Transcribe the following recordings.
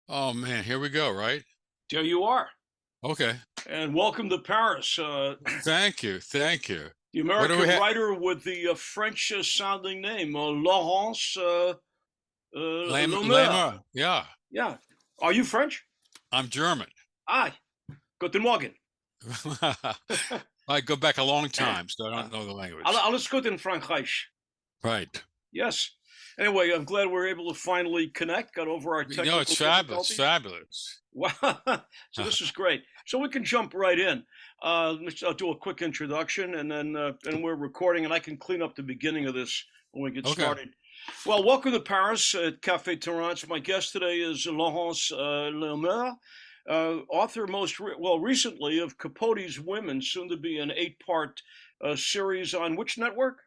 Oh man, here we go, right? There you are. Okay. And welcome to Paris. Thank you. Thank you. The What do we American have? writer with the French sounding name, Laurence Leamer. Lamer. Yeah. Yeah. Are you French? I'm German. Aye. Guten Morgen. I go back a long time, so I don't know the language. Alles gut in Frankreich. Right. Yes. Anyway, I'm glad we're able to finally connect, got over our No, it's technical fabulous. difficulties. Fabulous. Wow. So this is great. So we can jump right in. I'll do a quick introduction, and we're recording, and I can clean up the beginning of this when we get Okay. started. Well, welcome to Paris at Cafe Terrance. My guest today is Laurence Leamer, author recently of Capote's Women, soon to be an 8-part series on which network?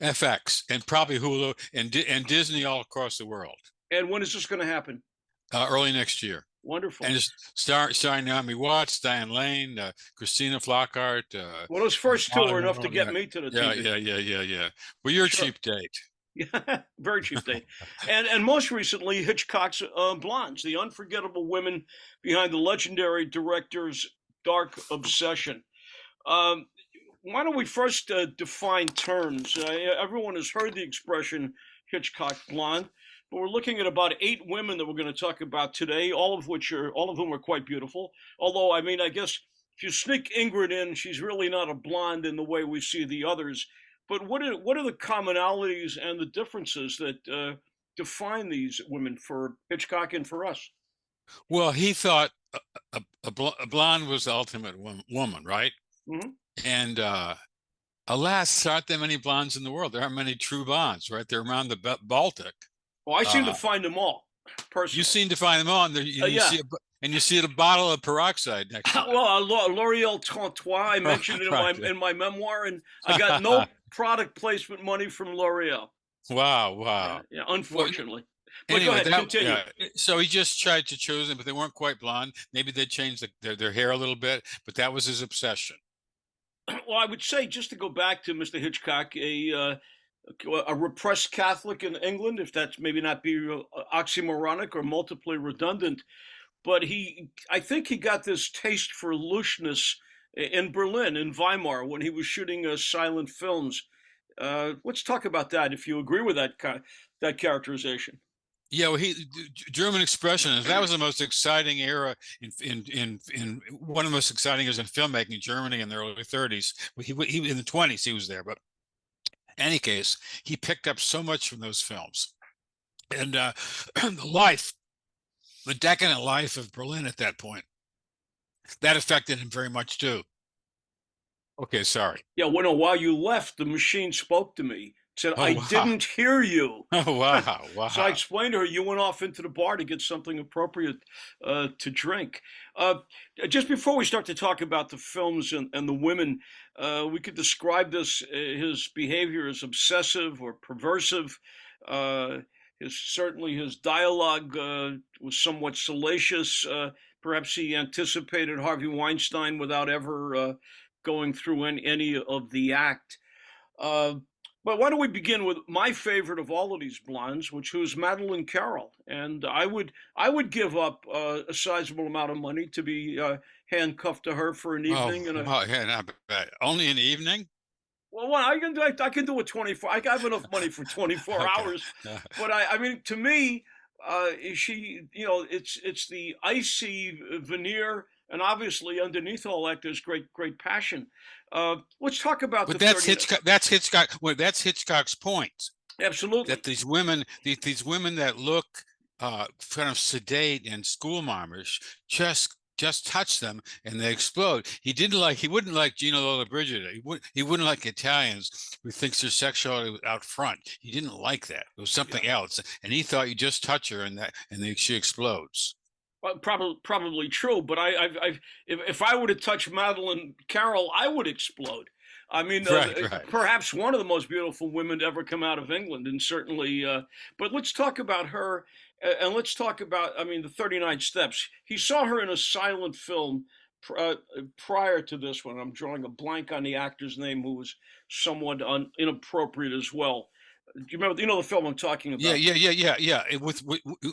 FX and probably Hulu and Disney all across the world. And when is this going to happen? Early next year. Wonderful. And it's starring Naomi Watts, Diane Lane, Christina Flockhart. Well, those first two Molly were enough to Ronald, get yeah, me to the yeah, TV. yeah, yeah, yeah, yeah. Well, you're a Sure. cheap date. Yeah, very cheap date. And most recently, Hitchcock's Blondes, the unforgettable women behind the legendary director's dark obsession. Um, why don't we first define terms? Everyone has heard the expression Hitchcock blonde, but we're looking at about 8 women that we're going to talk about today, all of whom are quite beautiful. Although, I mean, I guess if you sneak Ingrid in, she's really not a blonde in the way we see the others. But what are the commonalities and the differences that define these women for Hitchcock and for us? Well, he thought a blonde was the ultimate woman, right? Hmm. And alas, there aren't that many blondes in the world. There aren't many true blondes, right? They're around the Baltic. Well, I seem to Uh, find them all you personally. seem to find them all, and you Yeah. see and you see a bottle of peroxide next to them. Well, L'Oreal Tantois, I mentioned it Right. in my memoir, and I got no product placement money from L'Oreal. Wow, Yeah, wow. yeah, Well, unfortunately. But go anyway, ahead, that continue. yeah. So he just tried to choose them, but they weren't quite blonde. Maybe they changed their hair a little bit, but that was his obsession. Well, I would say, just to go back to Mr. Hitchcock, a repressed Catholic in England, if that's maybe not be oxymoronic or multiply redundant, but I think he got this taste for looseness in Berlin, in Weimar, when he was shooting silent films. Let's talk about that, if you agree with that characterization. Yeah, well, German expressionists. That was the most exciting era in one of the most exciting years in filmmaking. Germany in the early 30s. He in the 20s he was there, but in any case, he picked up so much from those films, and the life, the decadent life of Berlin at that point, that affected him very much too. Okay, sorry. Yeah, well, no, while you left, the machine spoke to me, said, Oh I wow. didn't hear you. Oh wow. So I Wow. explained to her, you went off into the bar to get something appropriate to drink. Uh, just before we start to talk about the films and the women, we could describe his behavior as obsessive or perversive. Uh, certainly his dialogue was somewhat salacious. Perhaps he anticipated Harvey Weinstein without ever going through any of the act. Uh, but why don't we begin with my favorite of all of these blondes, who's Madeline Carroll, and I would give up a sizable amount of money to be handcuffed to her for an Oh evening. wow. Yeah, not bad. Only in the evening. Well, what I can do, I can do a 24. I have enough money for 24 Okay. hours, but I mean, to me, it's the icy veneer, and obviously underneath all that, there's great passion. Let's talk about But the that's 30. Hitchcock. That's Hitchcock. Well, that's Hitchcock's point. That Absolutely. these women that look kind of sedate and schoolmarmish just touch them and they explode. He wouldn't like Gina Lollobrigida. He wouldn't like Italians who thinks their sexuality was out front. He didn't like that. It was Yeah. something else. And he thought you just touch her she explodes. Well, probably true, but if I were to touch Madeline Carroll, I would explode. I mean, Right, right. perhaps one of the most beautiful women to ever come out of England, and certainly. But let's talk about her, and let's talk about, I mean, the 39 Steps. He saw her in a silent film prior to this one. I'm drawing a blank on the actor's name, who was somewhat inappropriate as well. Do you remember? You know the film I'm talking Yeah, about? yeah.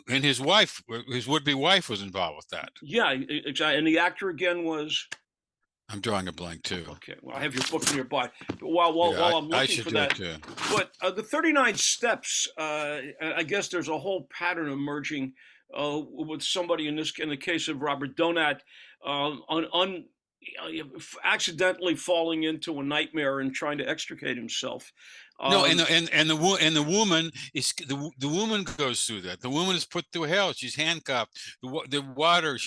And his wife, his would-be wife, was involved with that. Yeah, exactly. And the actor again was. I'm drawing a blank too. Okay, well, I have your book nearby. But while I'm I looking should for do it that, too. but the 39 steps, I guess there's a whole pattern emerging with somebody in the case of Robert Donat, on accidentally falling into a nightmare and trying to extricate himself. No, Um, and the woman is the woman goes through that. The woman is put through hell. She's handcuffed. The water.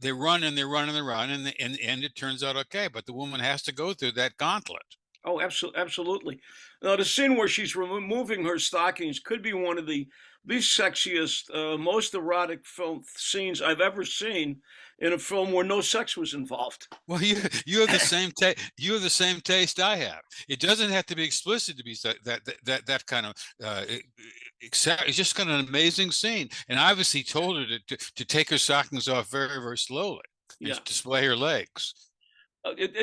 They run and they run and they run, and it turns out okay. But the woman has to go through that gauntlet. Oh, absolutely, absolutely. Now, the scene where she's removing her stockings could be one of the sexiest, most erotic film scenes I've ever seen in a film where no sex was involved. Well, you have the same taste. You have the same taste I have. It doesn't have to be explicit to be that kind of. It's just kind of an amazing scene, and obviously told her to take her stockings off very very slowly Yeah. and display her legs.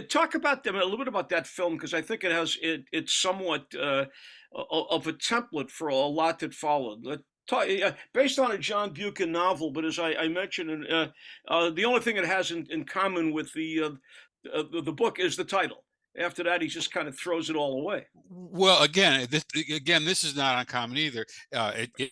Talk about them a little bit about that film because I think it's somewhat of a template for a lot that followed. Based on a John Buchan novel, but as I mentioned, the only thing it has in common with the book is the title. After that, he just kind of throws it all away. Well, this is not uncommon either.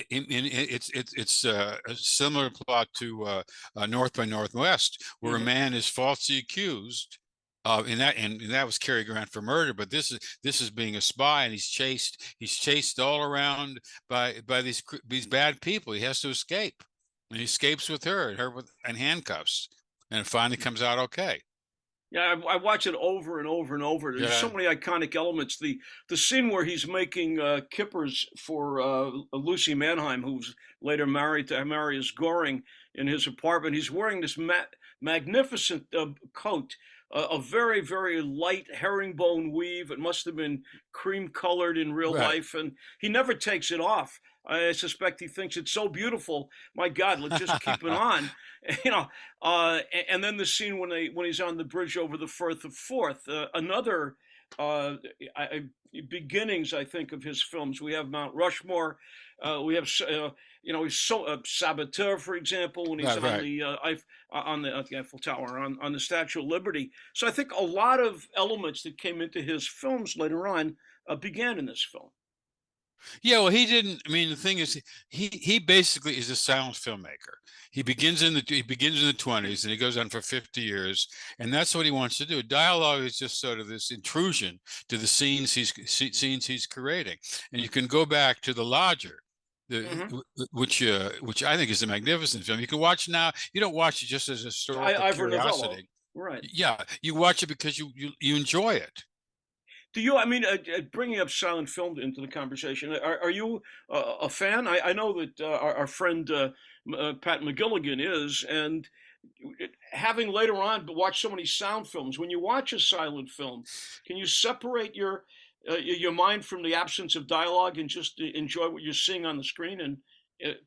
It's a similar plot to North by Northwest, where a Hmm. man is falsely accused. And that was Cary Grant for murder, but this is being a spy, and he's chased all around by these bad people. He has to escape, and he escapes with her with and handcuffs, and it finally comes out okay. Yeah, I watch it over and over and over. There's so Yeah, many iconic elements. The scene where he's making kippers for Lucy Mannheim, who's later married to Marius Goring, in his apartment. He's wearing this magnificent coat, a very very light herringbone weave. It must have been cream colored in real right. life, and he never takes it off. I suspect he thinks it's so beautiful. My God, let's just keep it on. You know, and then the scene when he's on the bridge over the Firth of Forth, another uh, I, beginnings, I think, of his films. We have Mount Rushmore. We have he's so Saboteur, for example, when he's Right, on right. the Eiffel Tower, on the Statue of Liberty. So I think a lot of elements that came into his films later on began in this film. Yeah, well, he didn't. I mean, the thing is, he basically is a silent filmmaker. He begins in the 20s and he goes on for 50 years, and that's what he wants to do. Dialogue is just sort of this intrusion to the scenes he's creating, and you can go back to The Lodger, Hmm. which I think is a magnificent film. You can watch now. You don't watch it just as a historical Ivor Novello, curiosity. right? Yeah, you watch it because you enjoy it. Do you? I mean, bringing up silent film into the conversation, are you a fan? I know that our friend Pat McGilligan is, and having later on watched so many sound films, when you watch a silent film, can you separate your mind from the absence of dialogue and just enjoy what you're seeing on the screen, and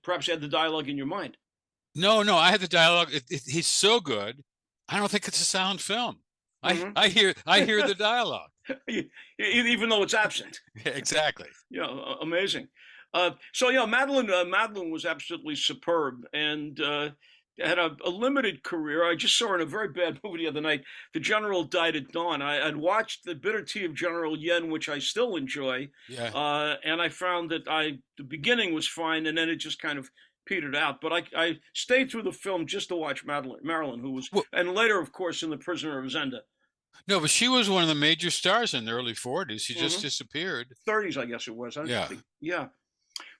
perhaps add the dialogue in your mind? No, no, I had the dialogue. He's so good. I don't think it's a sound film. Hmm. I hear the dialogue. Even though it's absent. Exactly. Yeah, amazing. So yeah, Madeline was absolutely superb and had a limited career. I just saw her in a very bad movie the other night. The General Died at Dawn. I'd watched The Bitter Tea of General Yen, which I still enjoy, Yeah. and I found that the beginning was fine, and then it just kind of petered out. But I stayed through the film just to watch Marilyn, who was, Well, and later, of course, in The Prisoner of Zenda. no, but she was one of the major stars in the early 40s. She just Hmm. disappeared. 30s, I guess it was. I Yeah. think, yeah.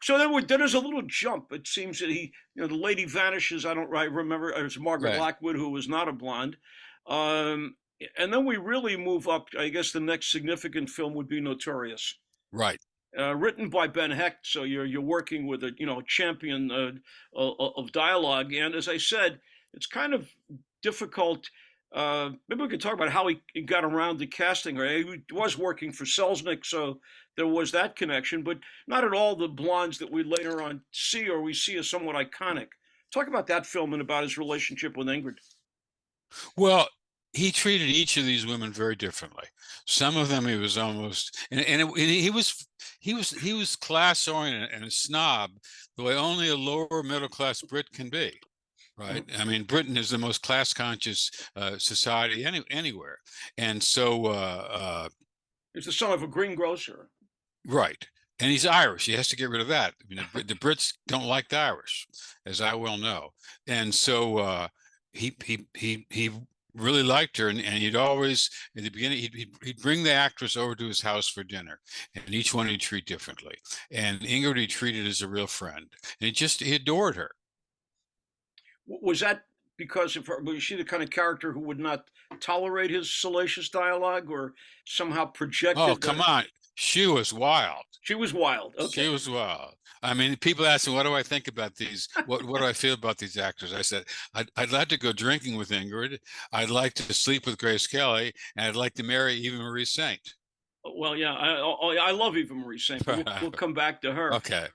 So then there's a little jump. It seems that the lady vanishes. I don't right remember. It's Margaret Right. Lockwood, who was not a blonde. Um, and then we really move up. I guess the next significant film would be Notorious, Right. written by Ben Hecht. So you're working with a champion of dialogue. And as I said, it's kind of difficult. Maybe we could talk about how he got around to casting her. He was working for Selznick, so there was that connection, but not at all the blondes that we later on see or we see as somewhat iconic. Talk about that film and about his relationship with Ingrid. Well, he treated each of these women very differently. Some of them he was almost, and he was class oriented and a snob, the way only a lower middle class Brit can be. Right. Mhm. I mean, Britain is the most class conscious society anywhere, and so He's the son of a greengrocer. right. And he's Irish. He has to get rid of that. I mean, the Brits don't like the Irish, as I well know. And so he really liked her, and he'd always in the beginning he'd bring the actress over to his house for dinner, and each one he'd treat differently. And Ingrid he treated as a real friend, and he adored her. Was that because of her? Was she the kind of character who would not tolerate his salacious dialogue, or somehow Oh, projected come the? on. She was wild. She was wild. She Okay. was wild. I mean, people ask me, what do I think about these? What do I feel about these actors? I said, I'd like to go drinking with Ingrid. I'd like to sleep with Grace Kelly, and I'd like to marry Eva Marie Saint. Well, yeah, I love Eva Marie Saint, but we'll come back to her. Okay,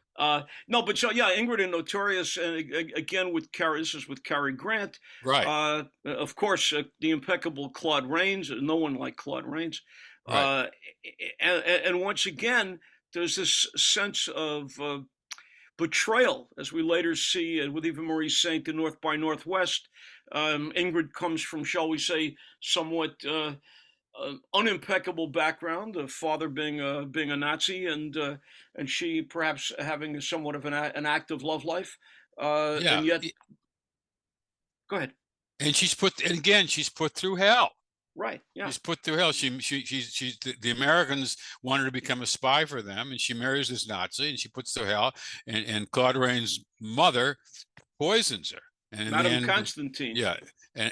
No, but so yeah, Ingrid and Notorious, and again with Cary. This is with Cary Grant. right, Of course, the impeccable Claude Rains. No one like Claude Rains. right. Uh, and once again, there's this sense of betrayal, as we later see with Eva Marie Saint in North by Northwest. Ingrid comes from, shall we say, somewhat unimpeccable background, the father being a Nazi, and she perhaps having somewhat of an active love life, Yeah. and yet, go ahead. And again, she's put through hell. Right? Yeah. She's put through hell. The Americans want her to become a spy for them, and she marries this Nazi, and she puts through hell. And Claude Rains' mother poisons her, and in the Madame end, Constantine. yeah. And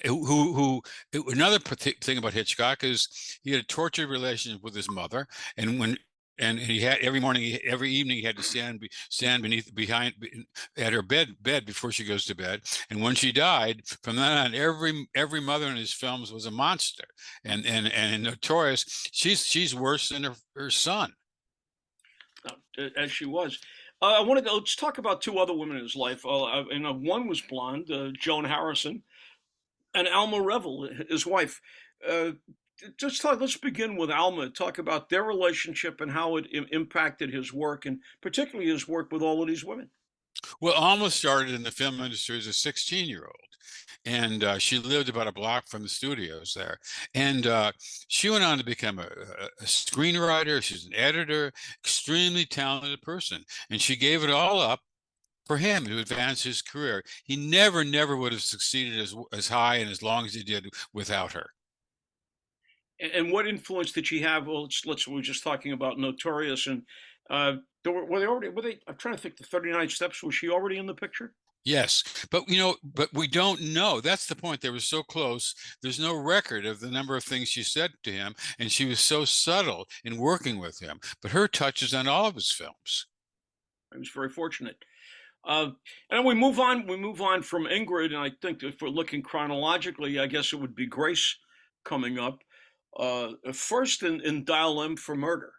another thing about Hitchcock is he had a tortured relationship with his mother, and he had every morning, every evening, he had to stand behind at her bed before she goes to bed. And when she died, from then on, every mother in his films was a monster. And Notorious, she's worse than her son. As she was. Let's talk about two other women in his life. And one was blonde, Joan Harrison, and Alma Revel, his wife. Uh, let's begin with Alma. Talk about their relationship and how it impacted his work, and particularly his work with all of these women. Well, almost started in the film industry as a 16-year-old. And she lived about a block from the studios there. And she went on to become a screenwriter. She's an editor, extremely talented person. And she gave it all up for him to advance his career. He never would have succeeded as high and as long as he did without her. And what influence did she have? Well, we were just talking about Notorious, and were they already? Were they? I'm trying to think. The 39 Steps. Was she already in the picture? Yes, but we don't know. That's the point. They were so close. There's no record of the number of things she said to him, and she was so subtle in working with him. But her touch is on all of his films. I was very fortunate. Uh, and we move on. We move on from Ingrid, and I think if we're looking chronologically, I guess it would be Grace coming up first in Dial M for Murder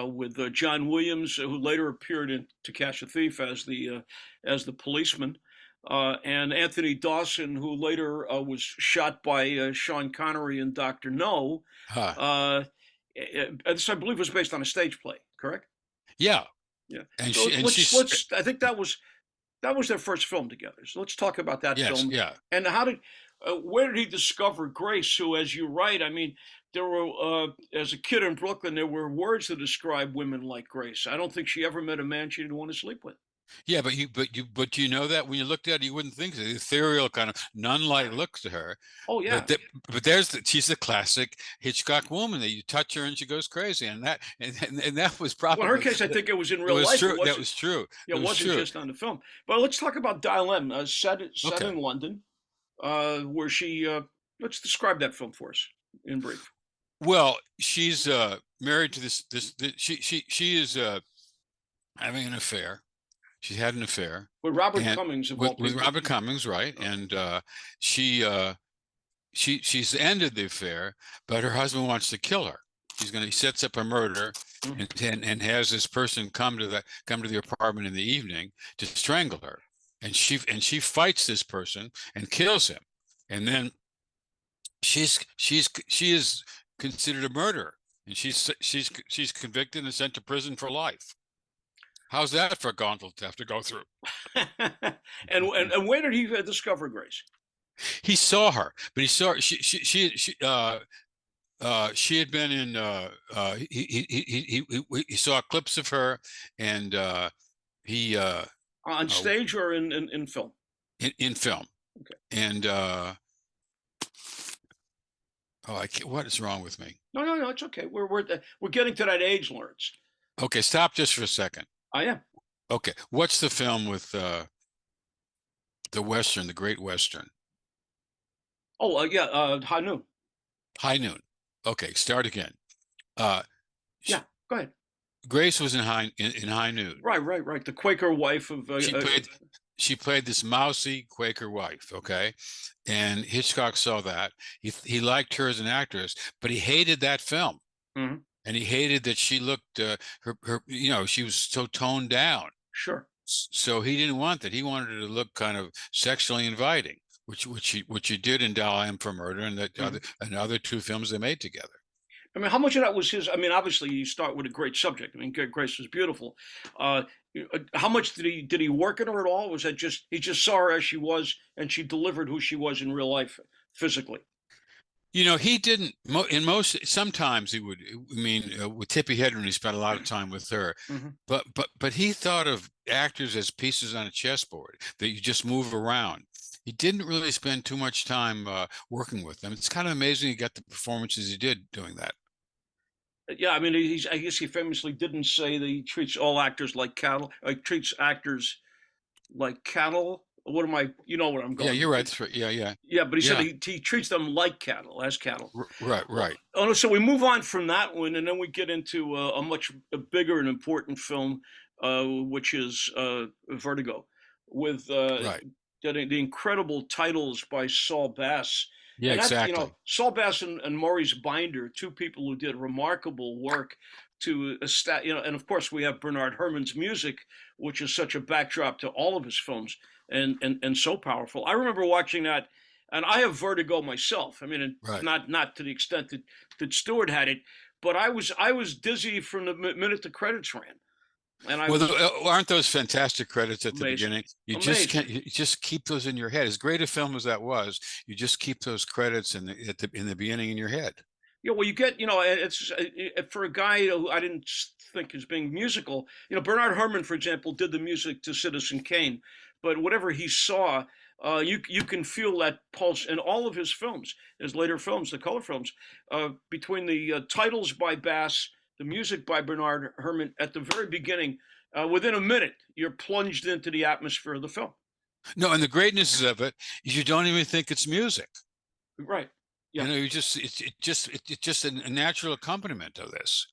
with John Williams, who later appeared in To Catch a Thief as the policeman, and Anthony Dawson, who later was shot by Sean Connery in Doctor No. Huh. This, I believe, was based on a stage play. Correct? Yeah, Yeah. and So she and let's she's let's. I think that was their first film together. So let's talk about that yes, film. yeah. And where did he discover Grace? Who, as you write, I mean, there were, as a kid in Brooklyn, there were words to describe women like Grace. I don't think she ever met a man she didn't want to sleep with. Yeah, but you know that when you looked at it, you wouldn't think so. The ethereal kind of nun-like look to her. Oh But yeah. she's the classic Hitchcock woman that you touch her and she goes crazy, and that was Well, in her probably case, I think it was in it real was life. It true. That wasn't. was true. Yeah, It it was wasn't true. just on the film. But let's talk about Dial M, set Okay. in London, where she. Let's describe that film for us in brief. Well, she's married to she is having an affair. She had an affair, With Robert and Cummings of all with people. Robert Cummings, right? And she she's ended the affair, but her husband wants to kill her. He sets up a murder, Mm. and has this person come to the apartment in the evening to strangle her, and she fights this person and kills him, and then she is considered a murderer, and she's convicted and sent to prison for life. How's that for a gauntlet to have to go through? And where did he discover Grace? He saw her, but he saw she had been in he saw clips of her, and he On uh, stage or in film? in film, Okay. and oh, I can't, what is wrong with me? No, no, no, it's okay. We're getting to that age, Lawrence. Okay, stop just for a second. I am. Okay, what's the film with the Western, the Great Western? Oh, yeah, High Noon. High Noon. Okay, start again. Uh, Yeah, go ahead. Grace was in High Noon. Right, right, right. The Quaker wife of. She played she played this mousy Quaker wife. Okay, and Hitchcock saw that. He liked her as an actress, but he hated that film, Mhm. and he hated that she looked her she was so toned down. Sure. So he didn't want that. He wanted her to look kind of sexually inviting, which he did in Dial M for Murder, and the Mhm. other two films they made together. I mean, how much of that was his? I mean, obviously, you start with a great subject. I mean, Grace was beautiful. Uh, how much did he work in her at all? Was that just he just saw her as she was, and she delivered who she was in real life, physically? He didn't. In most, sometimes he would. I mean, with Tippi Hedren, he spent a lot of time with her, Hmm. but he thought of actors as pieces on a chessboard that you just move around. He didn't really spend too much time working with them. It's kind of amazing he got the performances he did doing that. Yeah, I mean, I guess he famously didn't say that he treats all actors like cattle. Like treats actors like cattle. What am I? You know what I'm Yeah, going you're right. with. That's right. Yeah, yeah, Yeah, but he said yeah. he treats them like cattle, as cattle. Right, Oh, right, no, so we move on from that one, and then we get into a much bigger and important film, which is Vertigo, with right. the incredible titles by Saul Bass. Yeah, And that, exactly. Saul Bass and Maurice Binder, two people who did remarkable work to establish, and of course we have Bernard Herrmann's music, which is such a backdrop to all of his films, and so powerful. I remember watching that, and I have vertigo myself. I mean, Right. not to the extent that Stewart had it, but I was dizzy from the minute the credits ran, and I Well, was aren't those fantastic credits at the amazing, beginning? You just amazing. can't. You just keep those in your head. As great a film as that was, you just keep those credits in the beginning in your head. Yeah, well, you get, it's for a guy who I didn't think is being musical. Bernard Herrmann, for example, did the music to Citizen Kane, but whatever he saw, you can feel that pulse in all of his films, his later films, the color films, between the titles by Bass, the music by Bernard Herrmann at the very beginning. Within a minute, you're plunged into the atmosphere of the film. No, and the greatness of it is you don't even think it's music. Right. Yeah. You just it's just a natural accompaniment of this.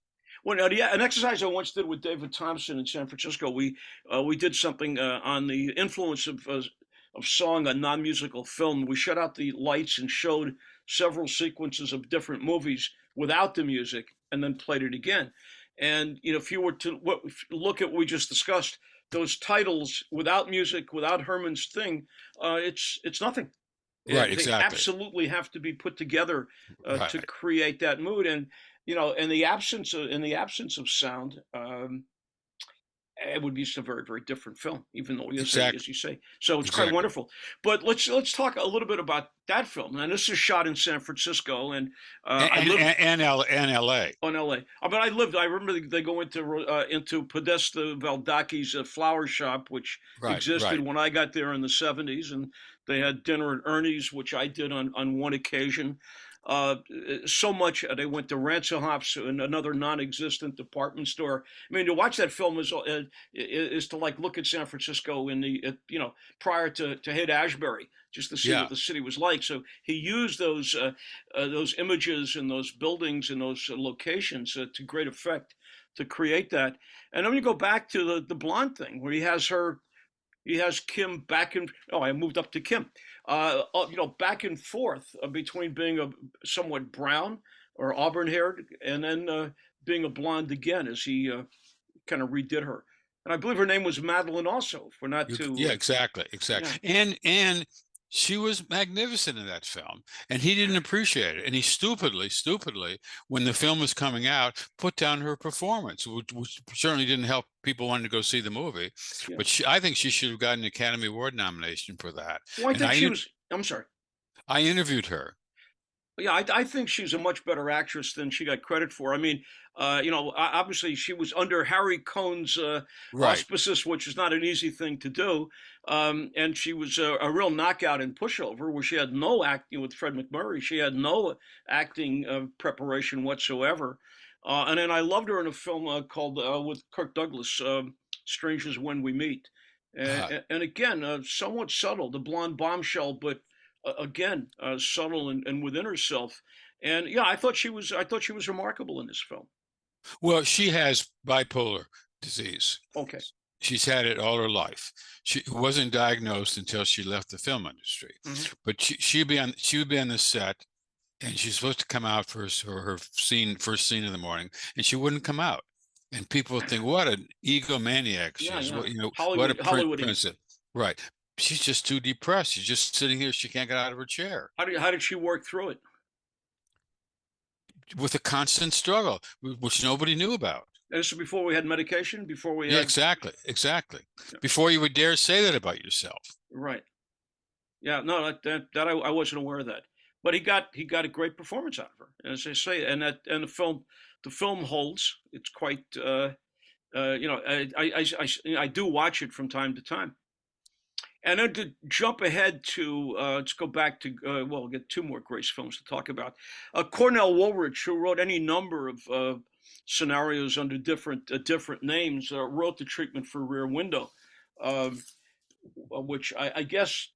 Well, yeah, an exercise I once did with David Thompson in San Francisco. We did something on the influence of song on non-musical film. We shut out the lights and showed several sequences of different movies without the music, and then played it again. And if you were to look at what we just discussed, those titles without music, without Herman's thing, it's nothing. Right, They exactly. absolutely have to be put together to Right, create that mood. And in the absence of sound, it would be just a very, very different film, even though, exactly, as you say. So it's quite exactly. wonderful. But let's talk a little bit about that film. And this is shot in San Francisco, and I lived And L.A. on LA. I mean, I lived. I remember they go into Podesta Valdaki's flower shop, which Right, existed right. when I got there in the '70s, and they had dinner at Ernie's, which I did on one occasion. Uh, so much they went to Ransohoff's, and another non-existent department store. I mean, to watch that film is to like look at San Francisco in the prior to Haight Ashbury, just to see what Yeah, the city was like. So he used those images and those buildings and those locations to great effect to create that. And then when you go back to the blonde thing, where he has Kim back and oh, I moved up to Kim, back and forth between being a somewhat brown or auburn haired and then being a blonde again as he kind of redid her. And I believe her name was Madeline also, for not to, yeah, exactly, yeah. exactly. And She was magnificent in that film, and he didn't appreciate it. And he stupidly, when the film was coming out, put down her performance, which certainly didn't help people wanting to go see the movie. Yeah. But I think she should have gotten an Academy Award nomination for that. Well, I And think she was. I'm sorry. I interviewed her. Yeah, I think she's a much better actress than she got credit for. I mean, obviously she was under Harry Cohn's Right. auspices, which is not an easy thing to do. And she was a real knockout in Pushover, where she had no acting with Fred McMurray. She had no acting preparation whatsoever. And then I loved her in a film called with Kirk Douglas, "Strangers When We Meet." Uh, And again, somewhat subtle, the blonde bombshell, but again, subtle and within herself. And yeah, I thought she was remarkable in this film. well, she has bipolar disease. Okay. She's had it all her life. She wasn't diagnosed until she left the film industry, Hmm. but she would be on the set, and she's supposed to come out for her first scene in the morning, and she wouldn't come out. And people would think, what an egomaniac she Yeah, is. yeah. What a Hollywoody. princess. Right. She's just too depressed. She's just sitting here. She can't get out of her chair How did she work through it? with a constant struggle, which nobody knew about. And this is before we had medication, before we Yeah, had. exactly. Exactly. Yeah, Before you would dare say that about yourself. right. Yeah, no, that I wasn't aware of that. But he got a great performance out of her, as I say, and the film holds. It's quite I do watch it from time to time. And then to jump ahead to let's go back to well, we'll get two more Grace films to talk about. Cornell Woolrich, who wrote any number of scenarios under different names, wrote the treatment for Rear Window, uh, which I guess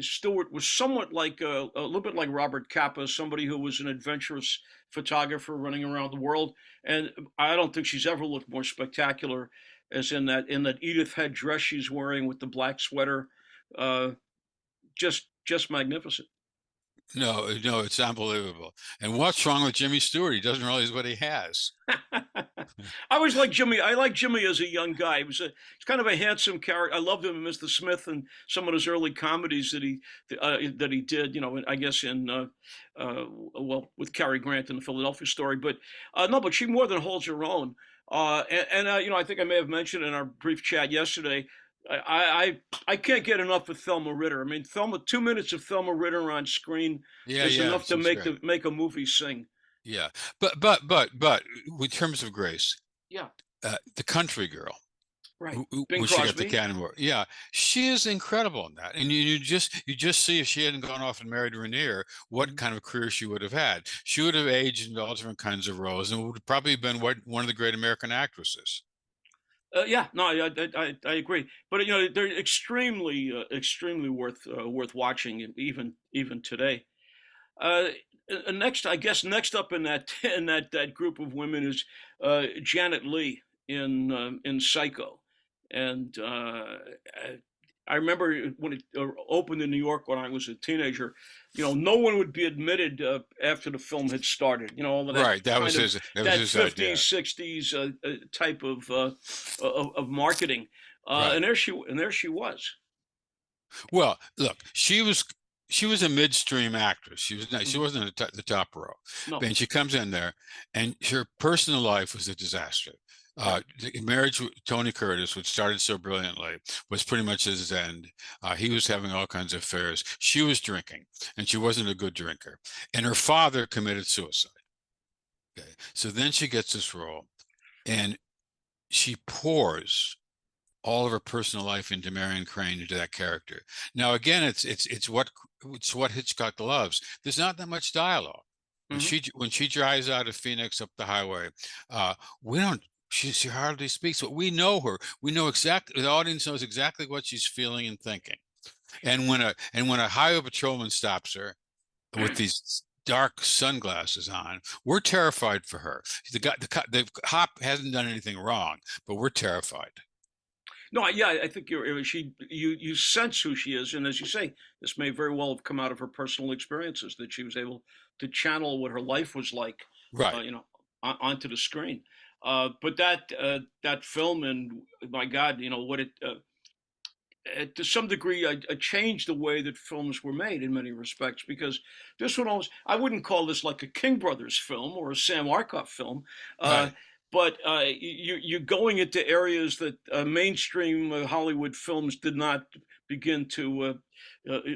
Stewart was somewhat like a little bit like Robert Capa, somebody who was an adventurous photographer running around the world. And I don't think she's ever looked more spectacular as in that Edith head dress she's wearing with the black sweater. Uh, just magnificent. No, no, it's unbelievable. And what's wrong with Jimmy Stewart? He doesn't realize what he has. I always like Jimmy. I like Jimmy as a young guy. He's kind of a handsome character. I loved him in Mr. Smith and some of his early comedies that he did. You know, I guess in well with Cary Grant in the Philadelphia Story. But no, but she more than holds her own. You know, I think I may have mentioned in our brief chat yesterday. I can't get enough of Thelma Ritter. I mean, 2 minutes of Thelma Ritter on screen Yeah, is yeah, enough to she's great. make a movie sing. Yeah, but in terms of Grace, Yeah, the country girl, right. Bing who she got the Crosby. Academy Award. Yeah, she is incredible in that. And you just see if she hadn't gone off and married Rainier, what Mhm. kind of career she would have had. She would have aged into all different kinds of roles, and would have probably been one of the great American actresses. Yeah, no, I agree. But you know, they're extremely worth watching, even today. Uh, Next, I guess, next up in that that group of women is Janet Leigh in Psycho, and I remember when it opened in New York when I was a teenager. You know, no one would be admitted after the film had started. You know, all of that Right, that was kind of that his idea. 50s, 60s type of marketing. Right. And there she was. Well, look, she was a midstream actress. She Mhm. wasn't the top row, No, and she comes in there, and her personal life was a disaster. right. The marriage with Tony Curtis, which started so brilliantly, was pretty much his end. He was having all kinds of affairs. She was drinking, and she wasn't a good drinker. And her father committed suicide. Okay, so then she gets this role, and she pours all of her personal life into Marion Crane, into that character. Now, again, it's what Hitchcock loves. There's not that much dialogue. Hmm. When she drives out of Phoenix up the highway, uh, we don't. She hardly speaks, but we know her. We know exactly. The audience knows exactly what she's feeling and thinking. And when a highway patrolman stops her with these dark sunglasses on, we're terrified for her. The cop hasn't done anything wrong, but we're terrified. No, yeah, I think you sense who she is, and as you say, this may very well have come out of her personal experiences that she was able to channel what her life was like, Right. you know, onto the screen. But that film and my God, you know what it to some degree, changed the way that films were made in many respects. Because this one almost, I wouldn't call this like a King Brothers film or a Sam Arkoff film, uh, Right. but you're going into areas that mainstream Hollywood films did not begin to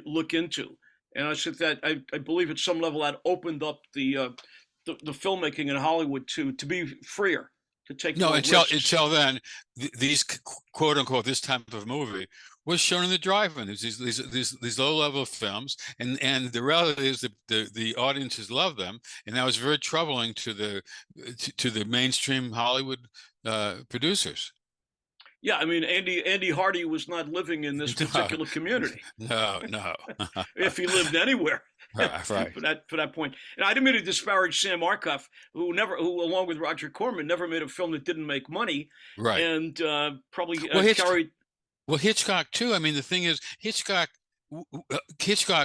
look into. And I said that I believe at some level that opened up the filmmaking in Hollywood to be freer, to take No, more risks. until then, these quote unquote this type of movie was shown in the drive-in. There's these low-level films, and the reality is that the audiences love them, and that was very troubling to the mainstream Hollywood producers. Yeah, I mean, Andy Hardy was not living in this No, particular community no. if he lived anywhere Right, for that point. And I didn't mean to disparage Sam Arkoff, who along with Roger Corman never made a film that didn't make money, right. and probably Well, carried. Well, Hitchcock too. I mean, the thing is, Hitchcock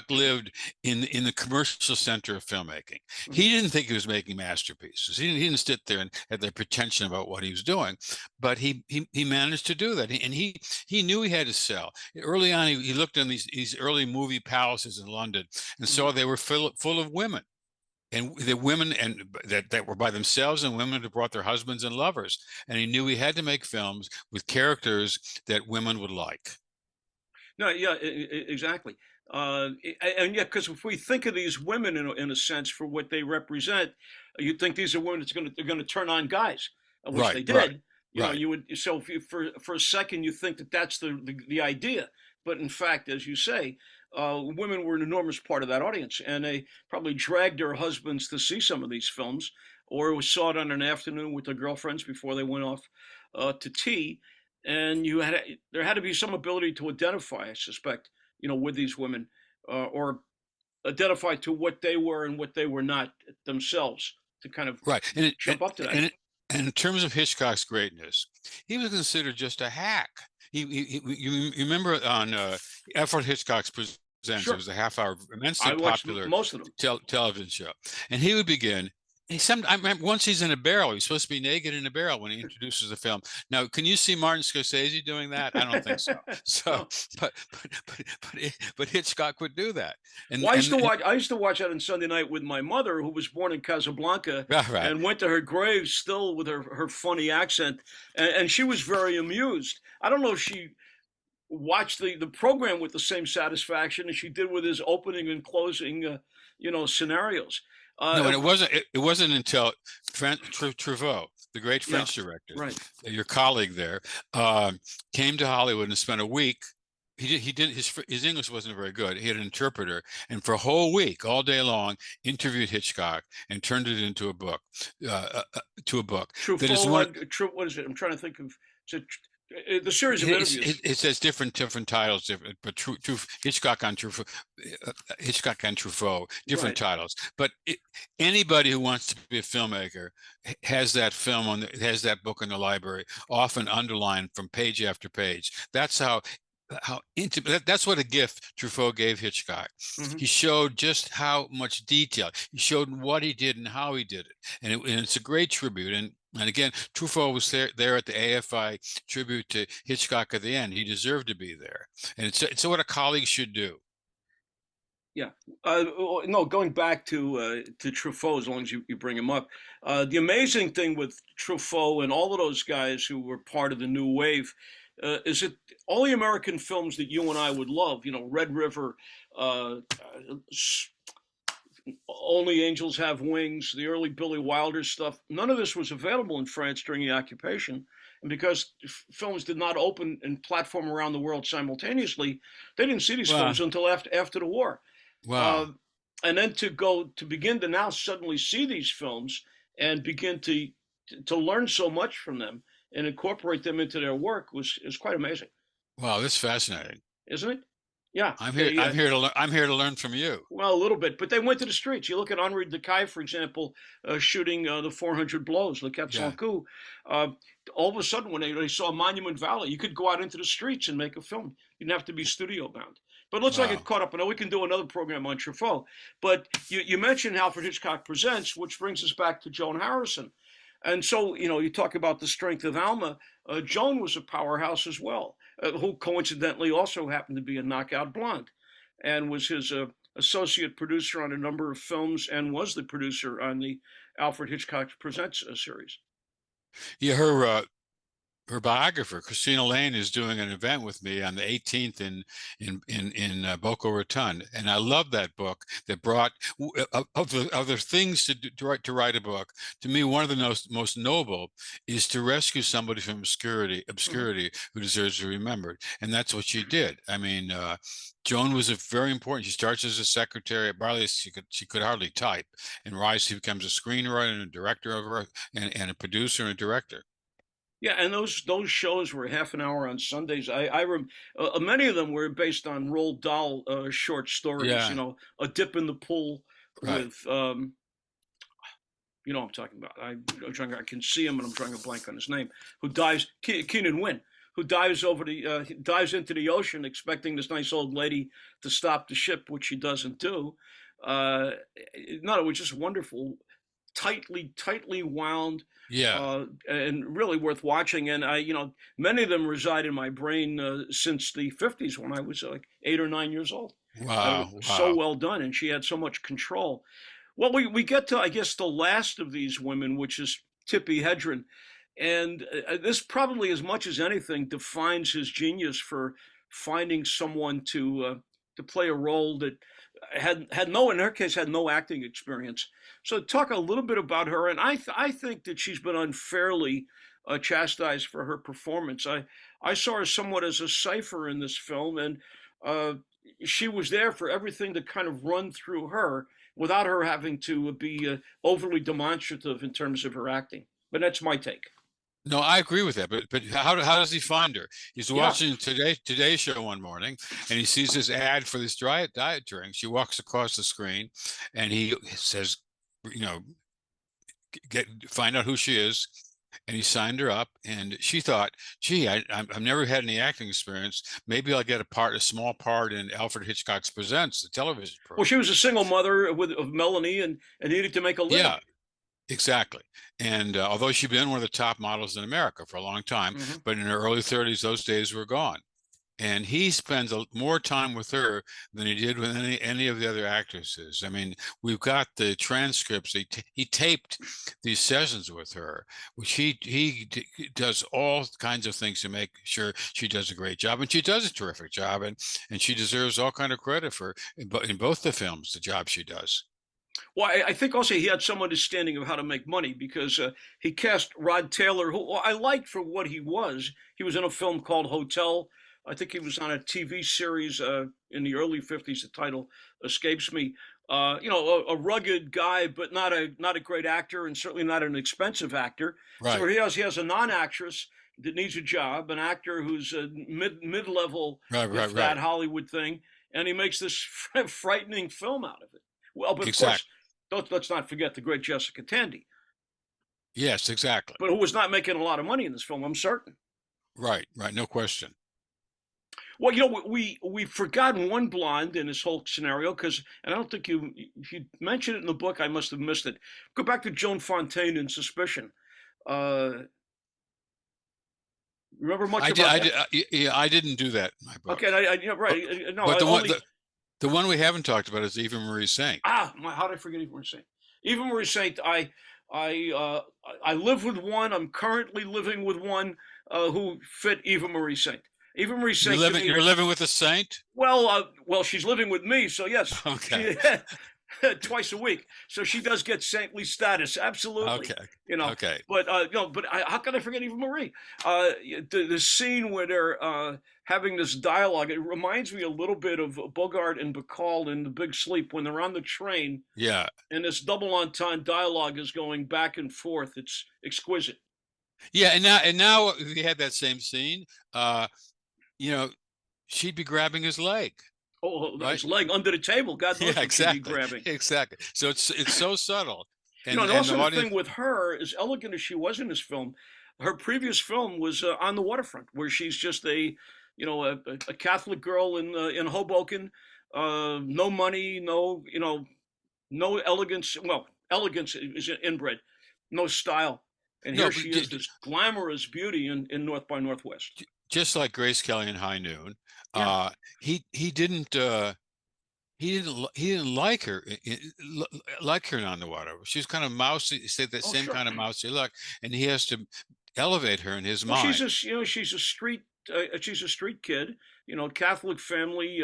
lived in the commercial center of filmmaking. Mhm, He didn't think he was making masterpieces. He didn't sit there and had the pretension about what he was doing, but he managed to do that. And he knew he had to sell. Early on, he looked in these early movie palaces in London and mhm. saw they were full of women. And the women and that were by themselves, and women who brought their husbands and lovers. And he knew he had to make films with characters that women would like. No, yeah, exactly. And yeah, because if we think of these women in a sense for what they represent, you'd think these are women that's they're going to turn on guys, which Right, they right, did. You know, right. you would so if you, for a second you think that that's the idea, but in fact, as you say, women were an enormous part of that audience, and they probably dragged their husbands to see some of these films, or saw it on an afternoon with their girlfriends before they went off to tea, and there had to be some ability to identify, I suspect, with these women, or identify to what they were and what they were not themselves, to kind of Right. jump up to that. And in terms of Hitchcock's greatness, he was considered just a hack. You remember on Alfred Hitchcock's Presents, it Sure, was a half hour, immensely I watched popular most of them. television show. And he would begin. I remember once he's in a barrel. He's supposed to be naked in a barrel when he introduces the film. Now, can you see Martin Scorsese doing that? I don't think so. So, No. but Hitchcock would do that. And Well, and I used to watch that on Sunday night with my mother, who was born in Casablanca, right, and went to her grave still with her funny accent, and she was very amused. I don't know if she watched the program with the same satisfaction as she did with his opening and closing, scenarios. no, and Uh, it wasn't until Truffaut, the great yeah, French director, right. your colleague there, came to Hollywood and spent a week. He did his English wasn't very good. He had an interpreter, and for a whole week, all day long, interviewed Hitchcock and turned it into a book, to a book that is Truffaut, one. what is it? I'm trying to think of the series of interviews. It says different titles, but Hitchcock on Truffaut, Hitchcock and Truffaut, different Right. titles. But anybody who wants to be a filmmaker has that film has that book in the library, often underlined from page after page. That's how intimate. That's what a gift Truffaut gave Hitchcock. Hmm. He showed just how much detail. He showed what he did and how he did it, and it's a great tribute. And again, Truffaut was there at the AFI tribute to Hitchcock at the end. He deserved to be there, and it's what a colleague should do. Yeah. No, going back to Truffaut, as long as you bring him up, the amazing thing with Truffaut and all of those guys who were part of the new wave is that all the American films that you and I would love, Red River, Only Angels Have Wings, the early Billy Wilder stuff, none of this was available in France during the occupation. And because films did not open and platform around the world simultaneously, they didn't see these Wow, films until after the war. wow. Uh, and then to begin to now suddenly see these films and begin to learn so much from them and incorporate them into their work was is quite amazing, Wow, this is fascinating. isn't it? Yeah, I'm here. they I'm here to learn from you. well, a little bit, but they went to the streets. You look at Henri Decaille, for example, shooting the 400 blows, Le Quatre Yeah. Cents Coups. Uh, all of a sudden, when they saw Monument Valley, you could go out into the streets and make a film. You didn't have to be studio bound. But let's not get Wow. caught up. I know we can do another program on Truffaut. But you mentioned Alfred Hitchcock Presents, which brings us back to Joan Harrison. And so, you talk about the strength of Alma. Joan was a powerhouse as well. who coincidentally also happened to be a knockout blonde, and was his associate producer on a number of films, and was the producer on the Alfred Hitchcock Presents series. Yeah, her biographer, Christina Lane, is doing an event with me on the 18th in Boca Raton, and I love that book. That brought of the things to write a book. To me, one of the most noble is to rescue somebody from Mm-hmm. obscurity who deserves to be remembered, and that's what she did. I mean, Joan was a very important. She starts as a secretary at Barley. She could hardly type, and rise. She becomes a screenwriter and a director of her, and a producer and a director. Yeah, and those shows were half an hour on Sundays. Many of them were based on Roald Dahl short stories. Yeah, A dip in the pool right. with you know what I'm talking about. I can see him, and I'm trying to blank on his name. Who dives? Keenan Wynn, who dives into the ocean, expecting this nice old lady to stop the ship, which she doesn't do. Uh, no, it was just wonderful, tightly wound, Yeah. and really worth watching. And many of them reside in my brain since the '50s when I was like 8 or 9 years old. Wow. So Wow. well done, and she had so much control. Well, we get to, I guess, the last of these women, which is Tippi Hedren. And this probably, as much as anything, defines his genius for finding someone to play a role that had no, in her case, had no acting experience. So talk a little bit about her, and I think that she's been unfairly chastised for her performance. I saw her somewhat as a cipher in this film, and uh, she was there for everything to kind of run through her without her having to be overly demonstrative in terms of her acting. But that's my take. No, I agree with that. But how does he find her? He's Yeah. watching Today Show one morning, and he sees this ad for this diet drink. She walks across the screen, and he says, you know, get find out who she is. And he signed her up, and she thought, "Gee, I've never had any acting experience. Maybe I'll get a small part in Alfred Hitchcock's Presents, the television Well, she program." was a single mother of Melanie, and needed to make a living. Yeah, exactly. And although she'd been one of the top models in America for a long time, Hmm. but in her early 30s, those days were gone. And he spends more time with her than he did with any of the other actresses. I mean, we've got the transcripts. He taped these sessions with her, which does all kinds of things to make sure she does a great job, and she does a terrific job, and she deserves all kind of credit for in both the films the job she does. Well, I think also he had some understanding of how to make money because he cast Rod Taylor, who I liked for what he was. He was in a film called Hotel. I think he was on a TV series in the early '50s. The title escapes me. A rugged guy, but not a great actor, and certainly not an expensive actor. So Right, he has a non-actress that needs a job, an actor who's a mid level, right, right, if that, right. Hollywood thing, and he makes this frightening film out of it. Well, but of course, Exactly. let's not forget the great Jessica Tandy, Yes, exactly. but who was not making a lot of money in this film, I'm certain. Right, right. No question. Well, we've forgotten one blonde in this whole scenario because, and I don't think if you mentioned it in the book, I must have missed it. Go back to Joan Fontaine in Suspicion. Uh, remember much about that? Yeah, I didn't do that in my Okay, book. But right. No, but I only the one we haven't talked about is Eva Marie Saint. how did I forget Eva Marie Saint? Eva Marie Saint, I uh, I live with one. I'm currently living with one who fit Eva Marie Saint. Eva Marie Saint to me. You're living with a saint? Well, she's living with me, so yes, Okay. she twice a week, so she does get saintly status, absolutely. Okay. You know, Okay. how can I forget Eva Marie? The scene where they're having this dialogue, it reminds me a little bit of Bogart and Bacall in The Big Sleep when they're on the train Yeah. and this double entendre dialogue is going back and forth. It's exquisite. Yeah, and now if you had that same scene, you know, she'd be grabbing his leg, Oh, right? his leg under the table. God knows Yeah, what she'd be exactly. grabbing. Exactly. So it's so subtle. And And the also the audience. thing with her, as elegant as she was in this film, her previous film was On the Waterfront, where she's just a Catholic girl in Hoboken, no money, no elegance. Well, elegance is inbred, no style. And here No, but she is, this glamorous beauty in North by Northwest. just like Grace Kelly in High Noon. Yeah. Uh, he didn't he didn't like her like her on the water. She was kind of mousy, say that Oh, same sure. kind of mousy look, and he has to elevate her in his Well, mind. she's a street kid, Catholic family,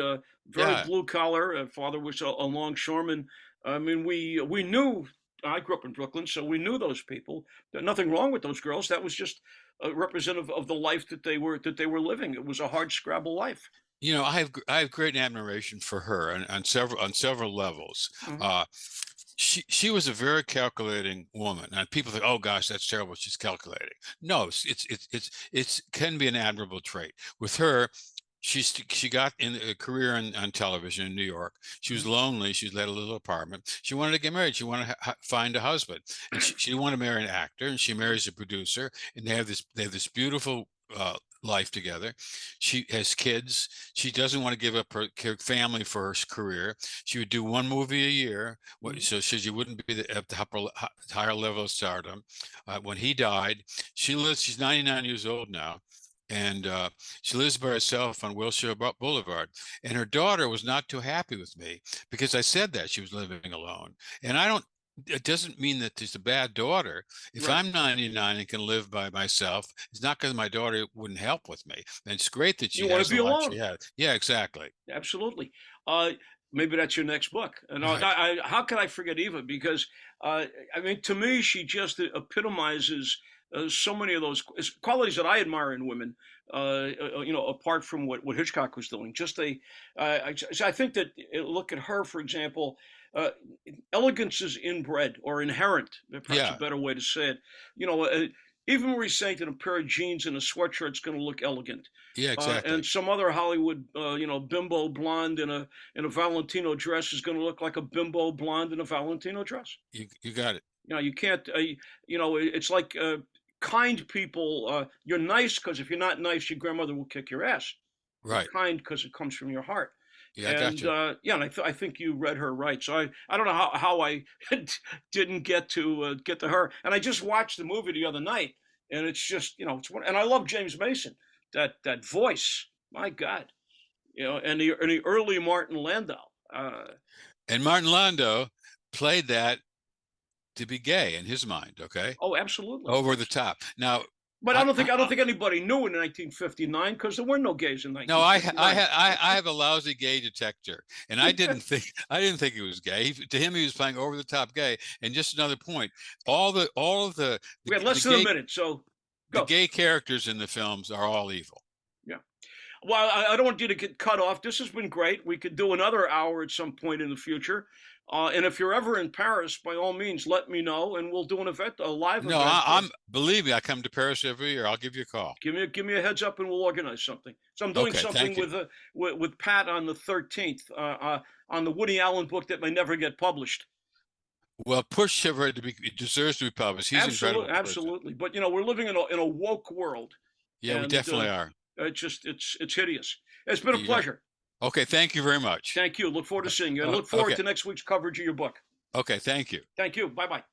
very Yeah, blue collar. Father was a longshoreman. I mean, we knew. I grew up in Brooklyn, so we knew those people. There's nothing wrong with those girls. That was just representative of the life that they were living. It was a hard scrabble life. I have great admiration for her on several levels. Mhm. Uh, she was a very calculating woman, and people think, oh gosh, that's terrible. She's calculating. No, it's can be an admirable trait. With her, she got in a career on television in New York. She was Mhm. lonely. She let a little apartment. She wanted to get married. She wanted to find a husband, and she didn't want to marry an actor. And she marries a producer, and they have this beautiful life together. She has kids. She doesn't want to give up her family for her career. She would do one movie a year, Mhm. so she wouldn't be at the higher level of stardom. When he died, she lives. She's 99 years old now, and she lives by herself on Wilshire Boulevard. And her daughter was not too happy with me because I said that she was living alone. And I don't, it doesn't mean that she's a bad daughter. If Right. I'm 99 and can live by myself, it's not because my daughter wouldn't help with me. And it's great that You she want to has be the life she alone. has. Yeah, exactly. Absolutely. Uh, Maybe that's your next book. And Right. how can I forget Eva? Because I mean, to me, she just epitomizes so many of those qualities that I admire in women. Apart from what Hitchcock was doing, just I think that look at her, for example. Uh, Elegance is inbred or inherent, perhaps a Yeah. better way to say it. You know, uh, Even when we say that a pair of jeans and a sweatshirt is going to look elegant, Yeah, and exactly. some other Hollywood, bimbo blonde in a Valentino dress is going to look like a bimbo blonde in a Valentino dress. You got it. You can't. It's like kind people. You're nice because if you're not nice, your grandmother will kick your ass. You're Right. kind because it comes from your heart. Yeah, I got And you. yeah, and I think you read her right. So I don't know how I didn't get to her. And I just watched the movie the other night, and it's just it's one. And I love James Mason. That voice, my God, and the early Martin Landau. And Martin Landau played that to be gay in his mind, okay? Oh, absolutely. Over the top. Now, But I, I don't I, think anybody knew in 1959 because there were no gays in no, I 1959. I have a lousy gay detector, and I didn't think he was gay. To him, he was playing over the top gay. And just another point, all of We had less than a minute, so the go. gay characters in the films are all evil. Yeah. Well, I don't want you to get cut off. This has been great. We could do another hour at some point in the future. And if you're ever in Paris, by all means, let me know, and we'll do an event, a live No, event. I'm believe me, I come to Paris every year. I'll give you a call. Give me a heads up, and we'll organize something. So I'm doing Okay, something thank you. with Pat on the 13th on the Woody Allen book that may never get published. Well, push Chevrolet to be it deserves to be published. He's an Absolutely, incredible person. absolutely. But we're living in a woke world, Yeah, we and definitely are. it's hideous. It's been a You're right. pleasure. Okay, thank you very much. Thank you. Look forward to seeing you, and look forward Okay, to next week's coverage of your book. okay, thank you. Thank you. Bye bye.